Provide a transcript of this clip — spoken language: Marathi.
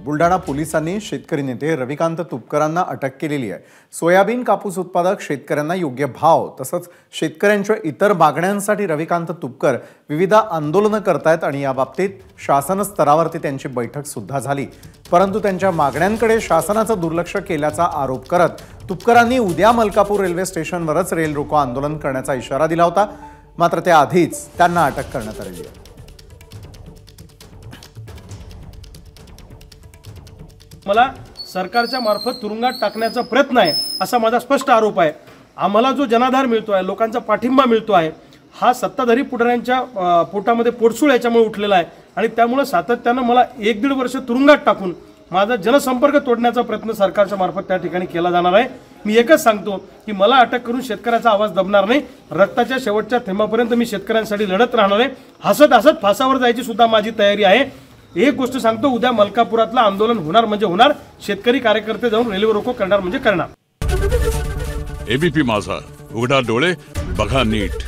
बुलढाणा पोलिसांनी शेतकरी नेते रविकांत तुपकरांना अटक केलेली आहे। सोयाबीन कापूस उत्पादक शेतकऱ्यांना योग्य भाव तसंच शेतकऱ्यांच्या इतर मागण्यांसाठी रविकांत तुपकर विविध आंदोलनं करतायत आणि या बाबतीत शासन स्तरावरती त्यांची बैठक सुद्धा झाली, परंतु त्यांच्या मागण्यांकडे शासनाचं दुर्लक्ष केल्याचा आरोप करत तुपकरांनी उद्या मलकापूर रेल्वे स्टेशनवरच रेल रोको आंदोलन करण्याचा इशारा दिला होता। मात्र त्याआधीच त्यांना अटक करण्यात आली आहे। मला सरकारच्या मार्फत तुरुंगात टाकण्याचा प्रयत्न आहे असा माझा स्पष्ट आरोप आहे। आम्हाला जो जनाधार मिळतो आहे, लोकांचा पाठिंबा मिळतो आहे, हा सत्ताधारी पुढाऱ्यांच्या पोटामध्ये पोटसूळ याच्यामुळे उठलेला आहे आणि त्यामुळे सातत्यानं मला 1-1.5 वर्ष तुरुंगात टाकून माझा जनसंपर्क तोडण्याचा प्रयत्न सरकारच्या मार्फत त्या ठिकाणी केला जाणार आहे। मी एकच सांगतो की मला अटक करून शेतकऱ्याचा आवाज दबणार नाही। रक्ताच्या शेवटच्या थेंबापर्यंत मी शेतकऱ्यांसाठी लढत राहणार आहे। हसत हसत फासावर जायची सुद्धा माझी तयारी आहे। एक गोष्ट सांगतो, उद्या मलकापुरातलं आंदोलन होणार म्हणजे होणार। शेतकरी कार्यकर्ते जाऊन रेल्वे रोको करणार म्हणजे करणार। एबीपी माझा, उघडा डोळे बघा नीट।